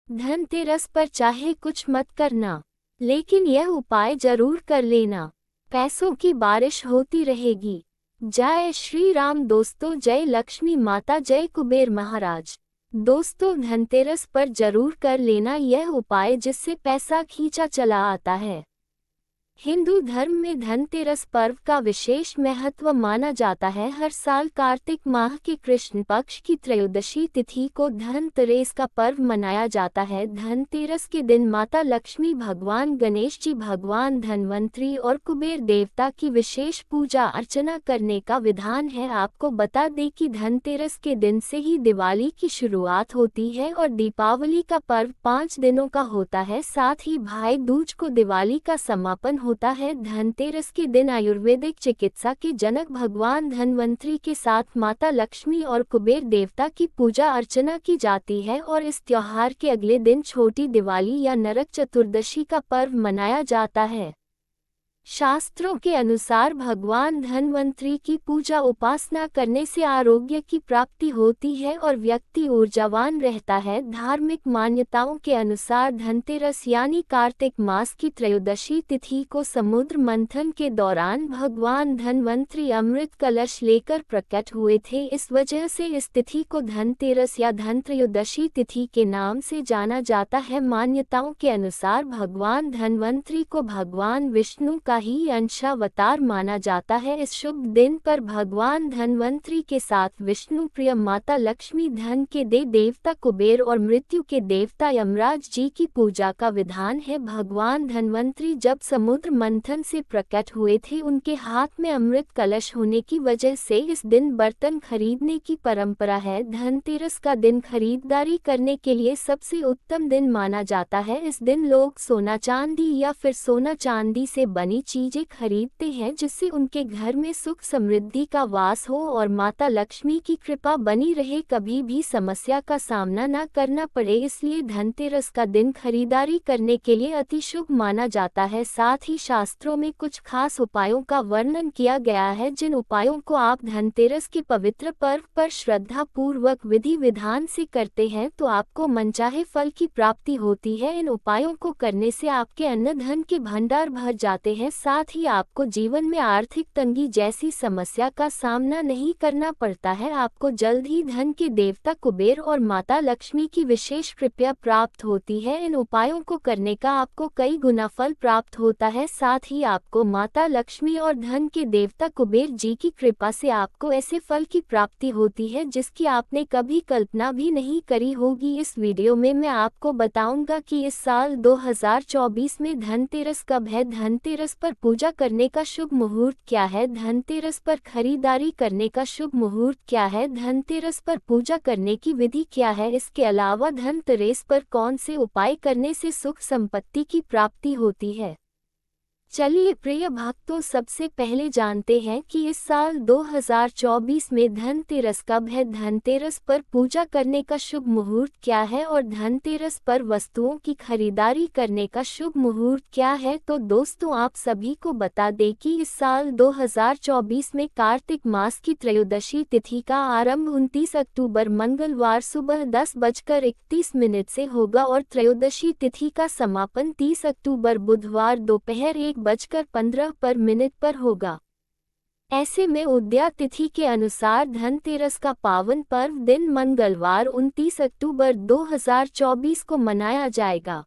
धनतेरस पर चाहे कुछ मत करना, लेकिन यह उपाय जरूर कर लेना। पैसों की बारिश होती रहेगी। जय श्री राम दोस्तों, जय लक्ष्मी माता, जय कुबेर महाराज। दोस्तों, धनतेरस पर जरूर कर लेना यह उपाय जिससे पैसा खींचा चला आता है। हिंदू धर्म में धनतेरस पर्व का विशेष महत्व माना जाता है। हर साल कार्तिक माह के कृष्ण पक्ष की त्रयोदशी तिथि को धनतेरस का पर्व मनाया जाता है। धनतेरस के दिन माता लक्ष्मी, भगवान गणेश जी, भगवान धन्वंतरी और कुबेर देवता की विशेष पूजा अर्चना करने का विधान है। आपको बता दें कि धनतेरस के दिन से ही दिवाली की शुरुआत होती है और दीपावली का पर्व 5 दिनों का होता है। साथ ही भाई दूज को दिवाली का समापन होता है। धनतेरस के दिन आयुर्वेदिक चिकित्सा के जनक भगवान धन्वंतरी के साथ माता लक्ष्मी और कुबेर देवता की पूजा अर्चना की जाती है और इस त्योहार के अगले दिन छोटी दिवाली या नरक चतुर्दशी का पर्व मनाया जाता है। शास्त्रों के अनुसार भगवान धन्वंतरी की पूजा उपासना करने से आरोग्य की प्राप्ति होती है और व्यक्ति ऊर्जावान रहता है। धार्मिक मान्यताओं के अनुसार धनतेरस यानी कार्तिक मास की त्रयोदशी तिथि को समुद्र मंथन के दौरान भगवान धन्वंतरी अमृत कलश लेकर प्रकट हुए थे। इस वजह से इस तिथि को धनतेरस या धनत्रयोदशी तिथि के नाम से जाना जाता है। मान्यताओं के अनुसार भगवान धन्वंतरी को भगवान विष्णु का ही अंशावतार माना जाता है। इस शुभ दिन पर भगवान धन्वंतरी के साथ विष्णु प्रिय माता लक्ष्मी, धन के देवता कुबेर और मृत्यु के देवता यमराज जी की पूजा का विधान है। भगवान धन्वंतरी जब समुद्र मंथन से प्रकट हुए थे, उनके हाथ में अमृत कलश होने की वजह से इस दिन बर्तन खरीदने की परंपरा है। धनतेरस का दिन खरीदारी करने के लिए सबसे उत्तम दिन माना जाता है। इस दिन लोग सोना चांदी या फिर सोना चांदी से बनी चीजें खरीदते हैं जिससे उनके घर में सुख समृद्धि का वास हो और माता लक्ष्मी की कृपा बनी रहे, कभी भी समस्या का सामना न करना पड़े। इसलिए धनतेरस का दिन खरीदारी करने के लिए अति शुभ माना जाता है। साथ ही शास्त्रों में कुछ खास उपायों का वर्णन किया गया है, जिन उपायों को आप धनतेरस के पवित्र पर्व पर श्रद्धा पूर्वक विधि विधान से करते हैं तो आपको मनचाहे फल की प्राप्ति होती है। इन उपायों को करने से आपके अन्न धन के भंडार भर जाते हैं। साथ ही आपको जीवन में आर्थिक तंगी जैसी समस्या का सामना नहीं करना पड़ता है। आपको जल्द ही धन के देवता कुबेर और माता लक्ष्मी की विशेष कृपा प्राप्त होती है। इन उपायों को करने का आपको कई गुना फल प्राप्त होता है। साथ ही आपको माता लक्ष्मी और धन के देवता कुबेर जी की कृपा से आपको ऐसे फल की प्राप्ति होती है जिसकी आपने कभी कल्पना भी नहीं करी होगी। इस वीडियो में मैं आपको बताऊंगा कि इस साल 2024 में धनतेरस कब है, धनतेरस पर पूजा करने का शुभ मुहूर्त क्या है, धनतेरस पर खरीदारी करने का शुभ मुहूर्त क्या है, धनतेरस पर पूजा करने की विधि क्या है। इसके अलावा धनतेरस पर कौन से उपाय करने से सुख संपत्ति की प्राप्ति होती है। चलिए प्रिय भक्तों, सबसे पहले जानते हैं कि इस साल 2024 में धनतेरस कब है, धनतेरस पर पूजा करने का शुभ मुहूर्त क्या है और धनतेरस पर वस्तुओं की खरीदारी करने का शुभ मुहूर्त क्या है। तो दोस्तों, आप सभी को बता दें कि इस साल 2024 में कार्तिक मास की त्रयोदशी तिथि का आरंभ 29 अक्टूबर मंगलवार सुबह 10:31 से होगा और त्रयोदशी तिथि का समापन 30 अक्टूबर बुधवार दोपहर 1:15 पर होगा। ऐसे में उदया तिथि के अनुसार धनतेरस का पावन पर्व दिन मंगलवार 29 अक्टूबर 2024 को मनाया जाएगा।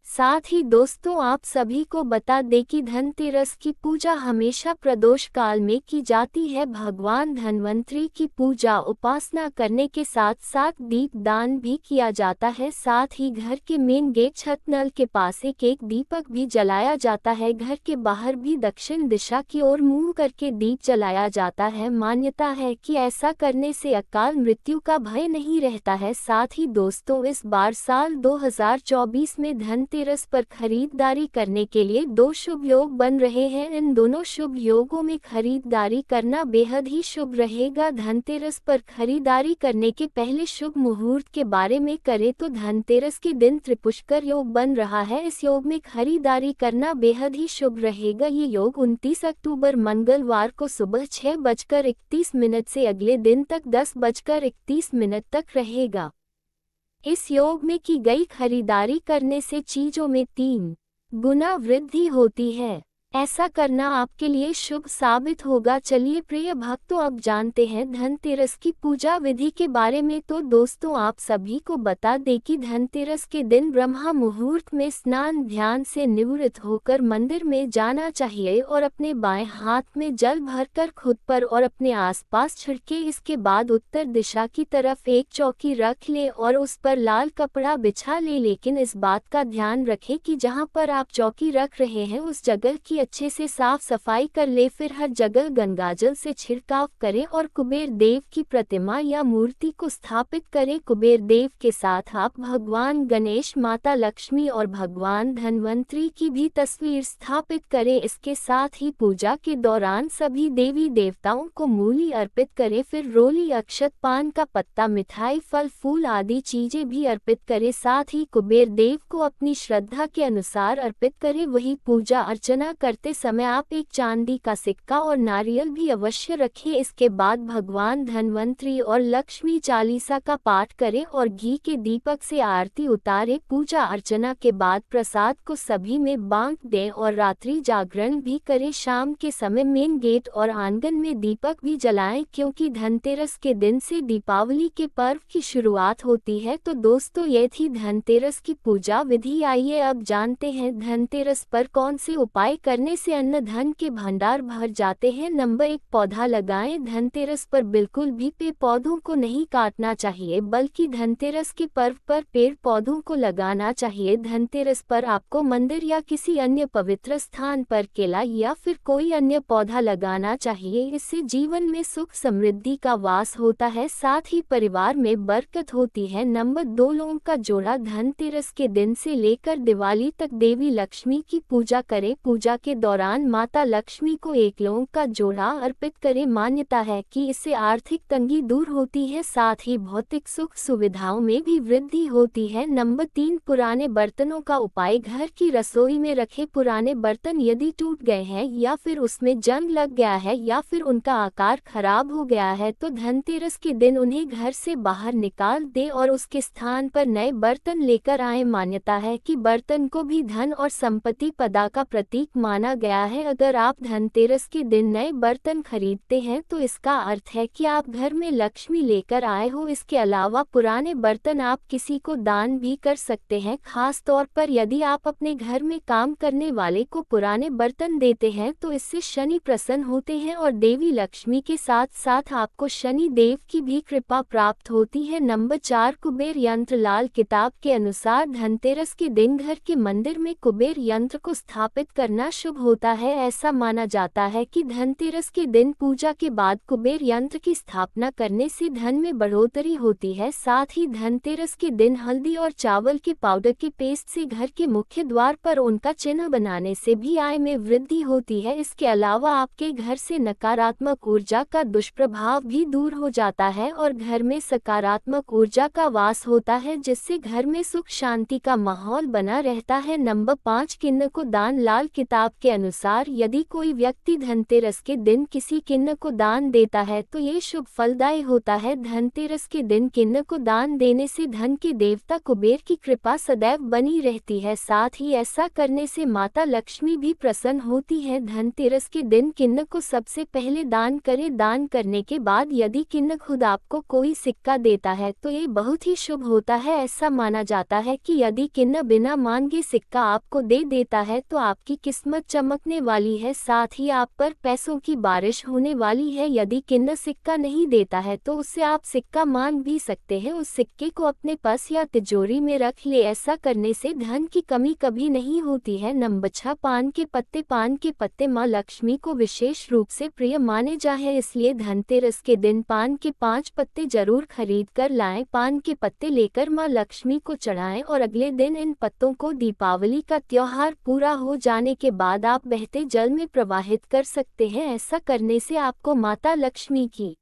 साथ ही दोस्तों, आप सभी को बता दें कि धनतेरस की पूजा हमेशा प्रदोष काल में की जाती है। भगवान धन्वंतरी की पूजा उपासना करने के साथ साथ दीप दान भी किया जाता है। साथ ही घर के मेन गेट छत नल के पास एक दीपक भी जलाया जाता है। घर के बाहर भी दक्षिण दिशा की ओर मुंह करके दीप जलाया जाता है। मान्यता है कि ऐसा करने से अकाल मृत्यु का भय नहीं रहता है। साथ ही दोस्तों, इस बार साल 2024 में धनतेरस पर खरीदारी करने के लिए 2 शुभ योग बन रहे हैं। इन दोनों शुभ योगों में खरीदारी करना बेहद ही शुभ रहेगा। धनतेरस पर खरीदारी करने के पहले शुभ मुहूर्त के बारे में करें तो धनतेरस के दिन त्रिपुष्कर योग बन रहा है। इस योग में खरीदारी करना बेहद ही शुभ रहेगा। ये योग 29 अक्टूबर मंगलवार को सुबह 6:31 से अगले दिन तक 10:31 तक रहेगा। इस योग में की गई खरीदारी करने से चीजों में 3 गुना वृद्धि होती है। ऐसा करना आपके लिए शुभ साबित होगा। चलिए प्रिय भक्तों, अब जानते हैं धनतेरस की पूजा विधि के बारे में। तो दोस्तों, आप सभी को बता दें कि धनतेरस के दिन ब्रह्म मुहूर्त में स्नान ध्यान से निवृत्त होकर मंदिर में जाना चाहिए और अपने बाएं हाथ में जल भरकर खुद पर और अपने आसपास छिड़के। इसके बाद उत्तर दिशा की तरफ एक चौकी रख ले और उस पर लाल कपड़ा बिछा ले। लेकिन इस बात का ध्यान रखें कि जहां पर आप चौकी रख रहे हैं उस जगह की अच्छे से साफ सफाई कर ले। फिर हर जगह गंगाजल से छिड़काव करें और कुबेर देव की प्रतिमा या मूर्ति को स्थापित करें। कुबेर देव के साथ आप भगवान गणेश, माता लक्ष्मी और भगवान धन्वंतरी की भी तस्वीर स्थापित करें। इसके साथ ही पूजा के दौरान सभी देवी देवताओं को मूली अर्पित करें। फिर रोली, अक्षत, पान का पत्ता, मिठाई, फल फूल आदि चीजें भी अर्पित करें। साथ ही कुबेर देव को अपनी श्रद्धा के अनुसार अर्पित करें। वही पूजा अर्चना करते समय आप एक चांदी का सिक्का और नारियल भी अवश्य रखें। इसके बाद भगवान धन्वंतरी और लक्ष्मी चालीसा का पाठ करें और घी के दीपक से आरती उतारें। पूजा अर्चना के बाद प्रसाद को सभी में बांट दें और रात्रि जागरण भी करें। शाम के समय मेन गेट और आंगन में दीपक भी जलाएं, क्योंकि धनतेरस के दिन से दीपावली के पर्व की शुरुआत होती है। तो दोस्तों, ये थी धनतेरस की पूजा विधि। आइए अब जानते हैं धनतेरस पर कौन से उपाय करने से अन्न धन के भंडार भर जाते हैं। नंबर 1, पौधा लगाएं। धनतेरस पर बिल्कुल भी पेड़ पौधों को नहीं काटना चाहिए, बल्कि धनतेरस के पर्व पर पेड़ पौधों को लगाना चाहिए। धनतेरस पर आपको मंदिर या किसी अन्य पवित्र स्थान पर केला या फिर कोई अन्य पौधा लगाना चाहिए। इससे जीवन में सुख समृद्धि का वास होता है, साथ ही परिवार में बरकत होती है। नंबर 2, लौंग का जोड़ा। धनतेरस के दिन से लेकर दिवाली तक देवी लक्ष्मी की पूजा करें। पूजा के दौरान माता लक्ष्मी को एक लौंग का जोड़ा अर्पित करें। मान्यता है कि इससे आर्थिक तंगी दूर होती है, साथ ही भौतिक सुख सुविधाओं में भी वृद्धि होती है। नंबर 3, पुराने बर्तनों का उपाय। घर की रसोई में रखे पुराने बर्तन यदि टूट गए हैं या फिर उसमें जंग लग गया है या फिर उनका आकार खराब हो गया है, तो धनतेरस के दिन उन्हें घर से बाहर निकाल दें और उसके स्थान पर नए बर्तन लेकर आए। मान्यता है कि बर्तन को भी धन और संपत्ति पदा का प्रतीक माना गया है। अगर आप धनतेरस के दिन नए बर्तन खरीदते हैं तो इसका अर्थ है कि आप घर में लक्ष्मी लेकर आए हो। इसके अलावा पुराने बर्तन आप किसी को दान भी कर सकते हैं। खास तौर पर यदि आप अपने घर में काम करने वाले को पुराने बर्तन देते हैं तो इससे शनि प्रसन्न होते हैं और देवी लक्ष्मी के साथ साथ आपको शनि देव की भी कृपा प्राप्त होती है। नंबर 4, कुबेर यंत्र। लाल किताब के अनुसार धनतेरस के दिन घर के मंदिर में कुबेर यंत्र को स्थापित करना शुभ होता है। ऐसा माना जाता है कि धनतेरस के दिन पूजा के बाद कुबेर यंत्र की स्थापना करने से धन में बढ़ोतरी होती है। साथ ही धनतेरस के दिन हल्दी और चावल के पाउडर के पेस्ट से घर के मुख्य द्वार पर उनका चिन्ह बनाने से भी आय में वृद्धि होती है। इसके अलावा आपके घर से नकारात्मक ऊर्जा का दुष्प्रभाव भी दूर हो जाता है और घर में सकारात्मक ऊर्जा का वास होता है, जिससे घर में सुख शांति का माहौल बना रहता है। नंबर 5, किन्न को दान। लाल किताब के अनुसार यदि कोई व्यक्ति धनतेरस के दिन किसी किन्न को दान देता है तो ये शुभ फलदायी होता है। धनतेरस के दिन किन्न को दान देने से धन के देवता कुबेर की कृपा सदैव बनी रहती है। साथ ही ऐसा करने से माता लक्ष्मी भी प्रसन्न होती है। धनतेरस के दिन किन्न को सबसे पहले दान करें। दान करने के बाद यदि किन्न खुद आपको कोई सिक्का देता है तो ये बहुत ही शुभ होता है। ऐसा माना जाता है कि यदि किन्न बिना मांगे सिक्का आपको दे देता है तो आपकी किस्मत चमकने वाली है, साथ ही आप पर पैसों की बारिश होने वाली है। यदि किन्न सिक्का नहीं देता है तो उससे आप सिक्का मांग भी सकते हैं। उस सिक्के को अपने पास या तिजोरी में रख ले। ऐसा करने से धन की कमी कभी नहीं होती है। नंबर 6, पान के पत्ते। पान के पत्ते माँ लक्ष्मी को विशेष रूप से प्रिय माने जाए, इसलिए धनतेरस के दिन पान के 5 पत्ते जरूर खरीद कर लाएं। पान के पत्ते लेकर माँ लक्ष्मी को चढ़ाएं और अगले दिन इन पत्तों को दीपावली का त्योहार पूरा हो जाने के बाद आप बहते जल में प्रवाहित कर सकते हैं। ऐसा करने से आपको माता लक्ष्मी की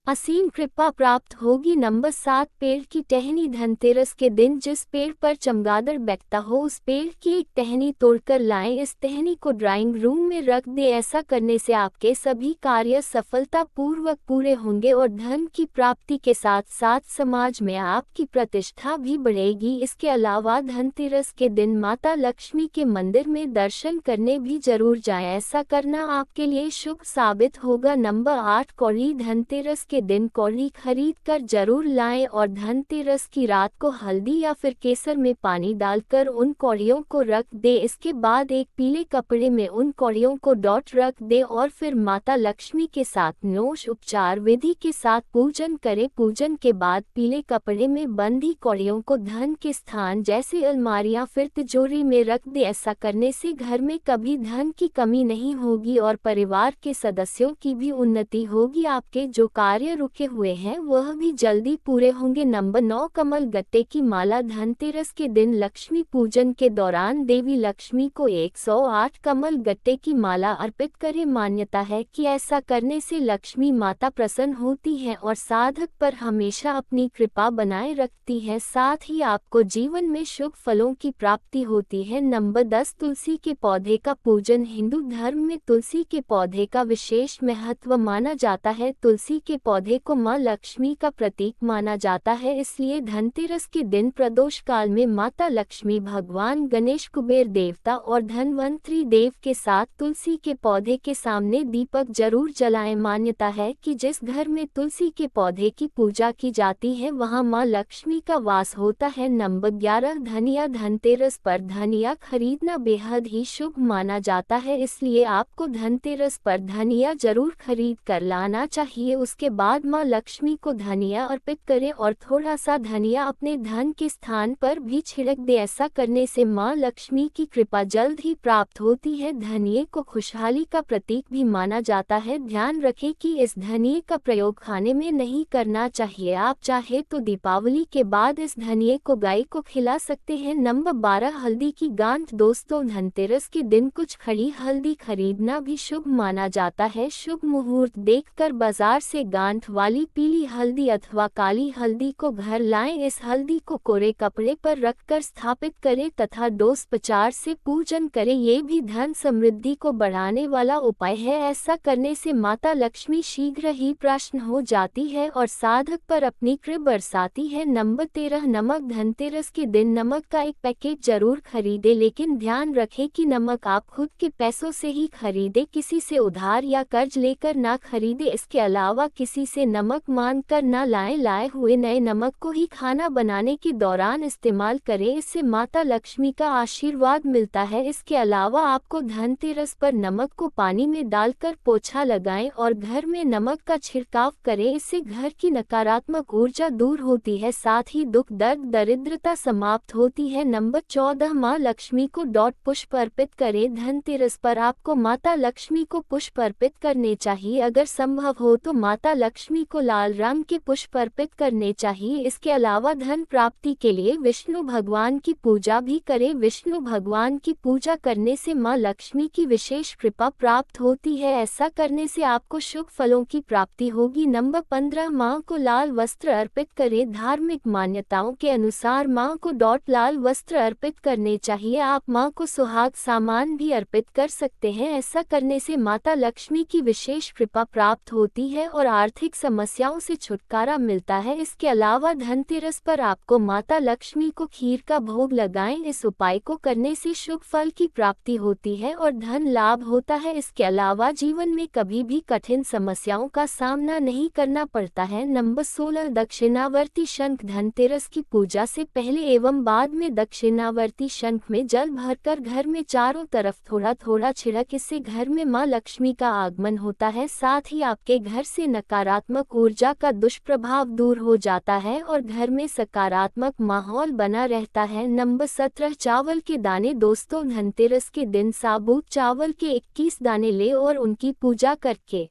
असीम कृपा प्राप्त होगी। नंबर 7, पेड़ की टहनी। धनतेरस के दिन जिस पेड़ पर चमगादड़ बैठता हो उस पेड़ की एक टहनी तोड़कर लाएं। इस टहनी को ड्राइंग रूम में रख दें। ऐसा करने से आपके सभी कार्य सफलतापूर्वक पूरे होंगे और धन की प्राप्ति के साथ साथ समाज में आपकी प्रतिष्ठा भी बढ़ेगी। इसके अलावा धनतेरस के दिन माता लक्ष्मी के मंदिर में दर्शन करने भी जरूर जाएं। ऐसा करना आपके लिए शुभ साबित होगा। नंबर 8, कौड़ी। धनतेरस के दिन कौड़ी खरीद कर जरूर लाएं और धनतेरस की रात को हल्दी या फिर केसर में पानी डालकर उन कौड़ियों को रख दे। इसके बाद एक पीले कपड़े में उन कौड़ियों को डॉट रख दे और फिर माता लक्ष्मी के साथ नोश उपचार विधि के साथ पूजन करें। पूजन के बाद पीले कपड़े में बंधी कौड़ियों को धन के स्थान जैसे अलमारी या फिर तिजोरी में रख दे। ऐसा करने से घर में कभी धन की कमी नहीं होगी और परिवार के सदस्यों की भी उन्नति होगी। आपके जो कार्य रुके हुए हैं वह भी जल्दी पूरे होंगे। नंबर 9, कमल गट्टे की माला। धनतेरस के दिन लक्ष्मी पूजन के दौरान देवी लक्ष्मी को 108 कमल गट्टे की माला अर्पित करें। मान्यता है कि ऐसा करने से लक्ष्मी माता प्रसन्न होती है और साधक पर हमेशा अपनी कृपा बनाए रखती है। साथ ही आपको जीवन में शुभ फलों की प्राप्ति होती है। नंबर 10, तुलसी के पौधे का पूजन। हिंदू धर्म में तुलसी के पौधे का विशेष महत्व माना जाता है। तुलसी के पौधे को मां लक्ष्मी का प्रतीक माना जाता है, इसलिए धनतेरस के दिन प्रदोष काल में माता लक्ष्मी, भगवान गणेश, कुबेर देवता और धनवंतरी देव के साथ तुलसी के पौधे के सामने दीपक जरूर जलाएं। मान्यता है कि जिस घर में तुलसी के पौधे की पूजा की जाती है वहां मां लक्ष्मी का वास होता है। नंबर 11, धनिया। धनतेरस पर धनिया खरीदना बेहद ही शुभ माना जाता है, इसलिए आपको धनतेरस पर धनिया जरूर खरीद कर लाना चाहिए। उसके बाद मां लक्ष्मी को धनिया अर्पित करें और थोड़ा सा धनिया अपने धन के स्थान पर भी छिड़क दे। ऐसा करने से मां लक्ष्मी की कृपा जल्द ही प्राप्त होती है। धनिये को खुशहाली का प्रतीक भी माना जाता है। ध्यान रखें कि इस धनिये का प्रयोग खाने में नहीं करना चाहिए। आप चाहे तो दीपावली के बाद इस धनिये को गाय को खिला सकते हैं। नंबर 12, हल्दी की गांठ। दोस्तों, धनतेरस के दिन कुछ खड़ी हल्दी खरीदना भी शुभ माना जाता है। शुभ मुहूर्त देखकर बाजार से गांठ वाली पीली हल्दी अथवा काली हल्दी को घर लाएं। इस हल्दी को कोरे कपड़े पर रखकर स्थापित करें तथा डोसोपचार से पूजन करें। ये भी धन समृद्धि को बढ़ाने वाला उपाय है। ऐसा करने से माता लक्ष्मी शीघ्र ही प्रसन्न हो जाती है और साधक पर अपनी कृपा बरसाती है। नंबर 13, नमक। धनतेरस के दिन नमक का एक पैकेट जरूर खरीदें, लेकिन ध्यान रखें कि नमक आप खुद के पैसों से ही खरीदें, किसी से उधार या कर्ज लेकर ना खरीदें। इसके अलावा किसी से नमक मांग कर ना लाएं। लाए हुए नए नमक को ही खाना बनाने के दौरान इस्तेमाल करें, इससे माता लक्ष्मी का आशीर्वाद मिलता है। इसके अलावा आपको धनतेरस पर नमक को पानी में डालकर पोछा लगाएं और घर में नमक का छिड़काव करें। इससे घर की नकारात्मक ऊर्जा दूर होती है, साथ ही दुख, दर्द, दरिद्रता समाप्त होती है। नंबर 14, मां लक्ष्मी को डॉट पुष्प अर्पित करें। धनतेरस पर आपको माता लक्ष्मी को पुष्प अर्पित करने चाहिए। अगर संभव हो तो माता लक्ष्मी को लाल रंग के पुष्प अर्पित करने चाहिए। इसके अलावा धन प्राप्ति के लिए विष्णु भगवान की पूजा भी करें। विष्णु भगवान की पूजा करने से मां लक्ष्मी की विशेष कृपा प्राप्त होती है। ऐसा करने से आपको शुभ फलों की प्राप्ति होगी। नंबर 15, मां को लाल वस्त्र अर्पित करें। धार्मिक मान्यताओं के अनुसार मां को डॉट लाल वस्त्र अर्पित करने चाहिए। आप मां को सुहाग सामान भी अर्पित कर सकते हैं। ऐसा करने से माता लक्ष्मी की विशेष कृपा प्राप्त होती है और आर्थिक समस्याओं से छुटकारा मिलता है। इसके अलावा धनतेरस पर आपको माता लक्ष्मी को खीर का भोग लगाएं। इस उपाय को करने से शुभ फल की प्राप्ति होती है और धन लाभ होता है। इसके अलावा जीवन में कभी भी कठिन समस्याओं का सामना नहीं करना पड़ता है। नंबर 16, दक्षिणावर्ती शंख। धनतेरस की पूजा से पहले एवं बाद में दक्षिणावर्ती शंख में जल भरकर घर में चारों तरफ थोड़ा थोड़ा छिड़क, इससे घर में मां लक्ष्मी का आगमन होता है। साथ ही आपके घर से नकारात्मक ऊर्जा का दुष्प्रभाव दूर हो जाता है और घर में सकारात्मक माहौल बना रहता है। नंबर 17, चावल के दाने। दोस्तों, धनतेरस के दिन साबुत चावल के 21 दाने ले और उनकी पूजा करके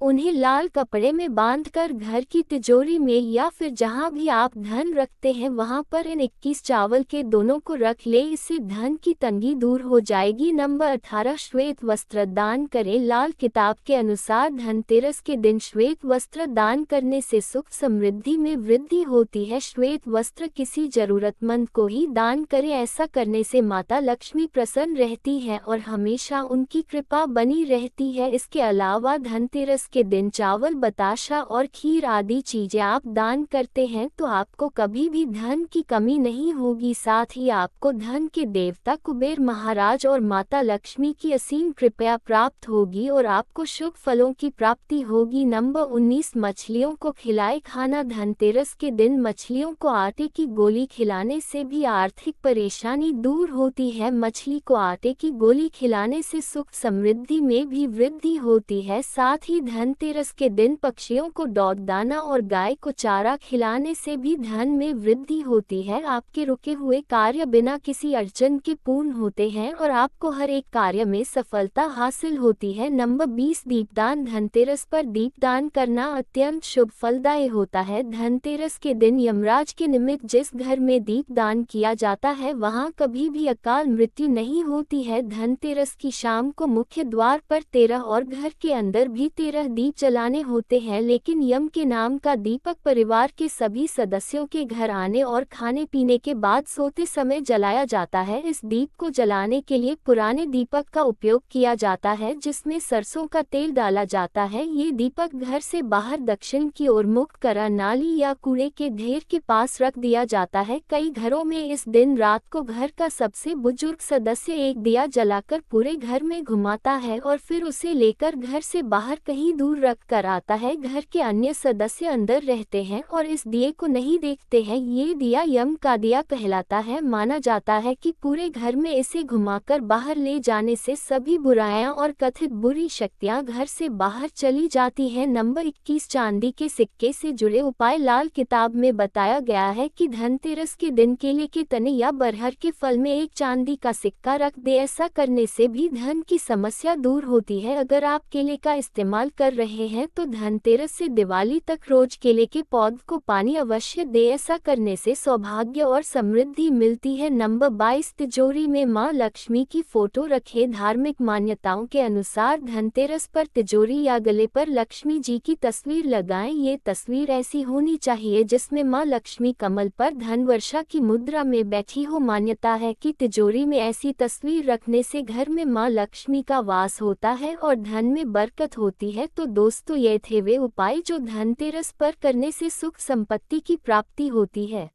उन्हें लाल कपड़े में बांधकर घर की तिजोरी में या फिर जहां भी आप धन रखते हैं वहां पर इन 21 चावल के दोनों को रख ले, इससे धन की तंगी दूर हो जाएगी। नंबर 18 श्वेत वस्त्र दान करें। लाल किताब के अनुसार धनतेरस के दिन श्वेत वस्त्र दान करने से सुख समृद्धि में वृद्धि होती है। श्वेत वस्त्र किसी जरूरतमंद को ही दान करें, ऐसा करने से माता लक्ष्मी प्रसन्न रहती है और हमेशा उनकी कृपा बनी रहती है। इसके अलावा धनतेरस के दिन चावल, बताशा और खीर आदि चीजें आप दान करते हैं तो आपको कभी भी धन की कमी नहीं होगी। साथ ही आपको धन के देवता कुबेर महाराज और माता लक्ष्मी की असीम कृपा प्राप्त होगी और आपको शुभ फलों की प्राप्ति होगी। नंबर 19 मछलियों को खिलाए खाना। धनतेरस के दिन मछलियों को आटे की गोली खिलाने से भी आर्थिक परेशानी दूर होती है। मछली को आटे की गोली खिलाने से सुख समृद्धि में भी वृद्धि होती है। साथ ही धनतेरस के दिन पक्षियों को दूध दाना और गाय को चारा खिलाने से भी धन में वृद्धि होती है। आपके रुके हुए कार्य बिना किसी अड़चन के पूर्ण होते हैं और आपको हर एक कार्य में सफलता हासिल होती है। नंबर 20 दीपदान। धनतेरस पर दीपदान करना अत्यंत शुभ फलदायी होता है। धनतेरस के दिन यमराज के निमित्त जिस घर में दीपदान किया जाता है वहां कभी भी अकाल मृत्यु नहीं होती है। धनतेरस की शाम को मुख्य द्वार पर 13 और घर के अंदर भी 13 दीप जलाने होते हैं, लेकिन यम के नाम का दीपक परिवार के सभी सदस्यों के घर आने और खाने पीने के बाद सोते समय जलाया जाता है। इस दीप को जलाने के लिए पुराने दीपक का उपयोग किया जाता है जिसमें सरसों का तेल डाला जाता है। ये दीपक घर से बाहर दक्षिण की ओर मुख कर नाली या कूड़े के ढेर के पास रख दिया जाता है। कई घरों में इस दिन रात को घर का सबसे बुजुर्ग सदस्य एक दिया जलाकर पूरे घर में घुमाता है और फिर उसे लेकर घर से बाहर कहीं दूर रख कर आता है। घर के अन्य सदस्य अंदर रहते हैं और इस दिए को नहीं देखते हैं। ये दिया यम का दिया कहलाता है। माना जाता है कि पूरे घर में इसे घुमाकर बाहर ले जाने से सभी बुराइयां और कथित बुरी शक्तियां घर से बाहर चली जाती हैं। नंबर 21 चांदी के सिक्के से जुड़े उपाय। लाल किताब में बताया गया है कि धनतेरस के दिन केले के तने या बरहर के फल में एक चांदी का सिक्का रख दे, ऐसा करने से भी धन की समस्या दूर होती है। अगर आप केले का इस्तेमाल कर रहे हैं तो धनतेरस से दिवाली तक रोज केले के पौधे को पानी अवश्य दे, ऐसा करने से सौभाग्य और समृद्धि मिलती है। नंबर 22 तिजोरी में मां लक्ष्मी की फोटो रखें। धार्मिक मान्यताओं के अनुसार धनतेरस पर तिजोरी या गले पर लक्ष्मी जी की तस्वीर लगाएं। ये तस्वीर ऐसी होनी चाहिए जिसमें मां लक्ष्मी कमल पर धन वर्षा की मुद्रा में बैठी हो। मान्यता है कि तिजोरी में ऐसी तस्वीर रखने से घर में मां लक्ष्मी का वास होता है और धन में बरकत होती है। तो दोस्तों, ये थे वे उपाय जो धनतेरस पर करने से सुख संपत्ति की प्राप्ति होती है।